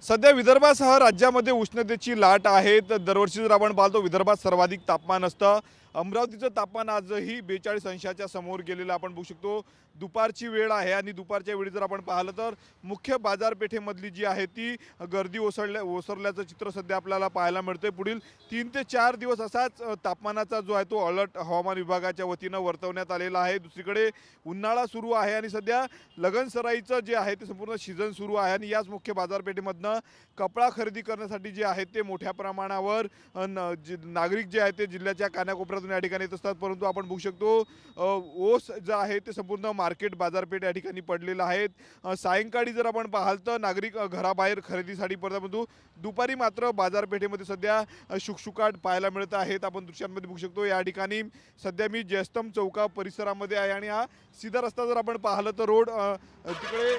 सध्या विदर्भासह राज्यामध्ये उष्णतेची लाट आहे। तर दरवर्षी जर आपण पाहतो विदर्भात सर्वाधिक तापमान असतं। अमरावतीचं तापमान आजही 42 अंशाच्या समोर गेलेलं आपण बघू शकतो। दुपारची वेळ आहे आणि दुपारच्या वेळी जर आपण पाहिलं तर मुख्य बाजारपेठेमधली जी आहे ती गर्दी ओसरल्याचं चित्र सध्या आपल्याला पाहायला मिळतंय। पुढील 3 ते 4 दिवस असाच तापमानाचा जो आहे तो अलर्ट हवामान विभागाच्या वतीनं वर्तवण्यात आलेला आहे। दुसरीकडे उन्हाळा सुरू आहे आणि सध्या लगनसराईचं जे आहे ते संपूर्ण सीझन सुरू आहे आणि याच मुख्य बाजारपेठेमधनं कपडा खरेदी करण्यासाठी जे आहे ते मोठ्या प्रमाणावर नागरिक जे आहेत ते जिल्ह्याच्या कानाकोपऱ्यातून या ठिकाणी येत असतात। परंतु आपण बघू शकतो ओस जे आहे ते संपूर्ण मार्केट बाजारपेठ या ठिकाणी पडलेलं आहे। सायंकाळी जर आपण पाहाल तर नागरिक घराबाहेर खरेदीसाठी पडतात, परंतु दुपारी मात्र बाजारपेठेमध्ये सध्या शुकशुकाट पाहायला मिळत आहेत। आपण दृश्यांमध्ये बघू शकतो या ठिकाणी सध्या मी जयस्तंभ चौका परिसरामध्ये आहे आणि हा सीधा रस्ता जर आपण पाहिलं तर रोड तिकडे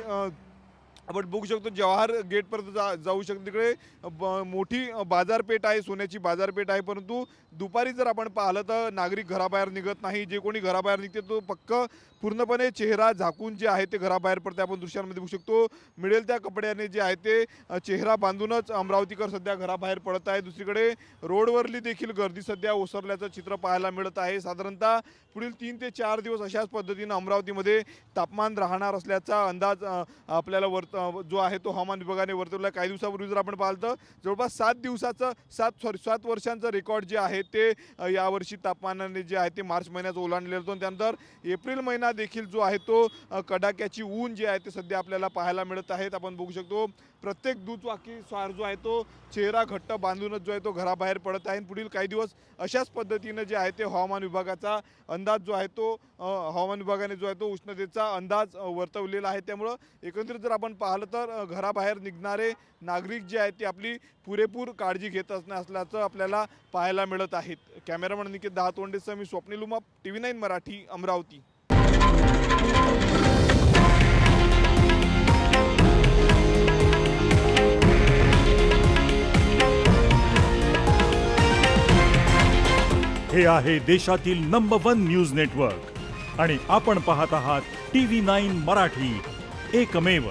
आपण बघू शकतो जवाहर गेटपर्यंत जाऊ शकतो। तिकडे मोठी बाजारपेठ आहे, सोन्याची बाजारपेठ आहे, परंतु दुपारी जर आपण पाहिलं तर नागरिक घराबाहेर निघत नाही। जे कोणी घराबाहेर निघते तो पक्क पूर्णपणे चेहरा झाकून जे आहे ते घराबाहेर पडते। आपण दृश्यांमध्ये बघू शकतो मिळेल त्या कपड्याने जे आहे ते चेहरा बांधूनच अमरावतीकर सध्या घराबाहेर पडत आहे। दुसरीकडे रोडवरली देखील गर्दी सध्या ओसरल्याचं चित्र पाहायला मिळत आहे। साधारणतः पुढील 3 ते 4 दिवस अशाच पद्धतीनं अमरावतीमध्ये तापमान राहणार असल्याचा अंदाज आपल्याला जो आहे तो हवामान विभागाने वर्तवला। काही दिवसापूर्वी जर आपण पाहिलं तर जवळपास 7 वर्षांचं रेकॉर्ड जे आहे ते यावर्षी तापमानाने जे आहे ते मार्च महिन्यात ओलांडलेलं होतं। त्यानंतर एप्रिल महिना देखील जो आहे तो कडाक्याची ऊन जे आहे ते सध्या आपल्याला पाहायला मिळत आहेत। आपण बघू शकतो प्रत्येक दुचाकी स्वार जो आहे तो चेहरा घट्ट बांधूनच जो आहे तो घराबाहेर पडत आहे। पुढील काही दिवस अशाच पद्धतीनं जे आहे ते हवामान विभागाचा अंदाज जो आहे तो हवामान विभागाने जो आहे तो उष्णतेचा अंदाज वर्तवलेला आहे। त्यामुळं एकंदरीत जर आपण पाहिलं तर घराबाहेर निघणारे नागरिक जे आहेत ते आपली पुरेपूर काळजी घेत असल्याचं आपल्याला पाहायला मिळत आहे। कॅमेरामन निकेत दहातोंडेसह मी स्वप्नील उमाप, TV9 मराठी, अमरावती। हे आहे देशातील नंबर 1 न्यूज नेटवर्क आणि आपण पाहत आहात TV9 मराठी, एकमेव।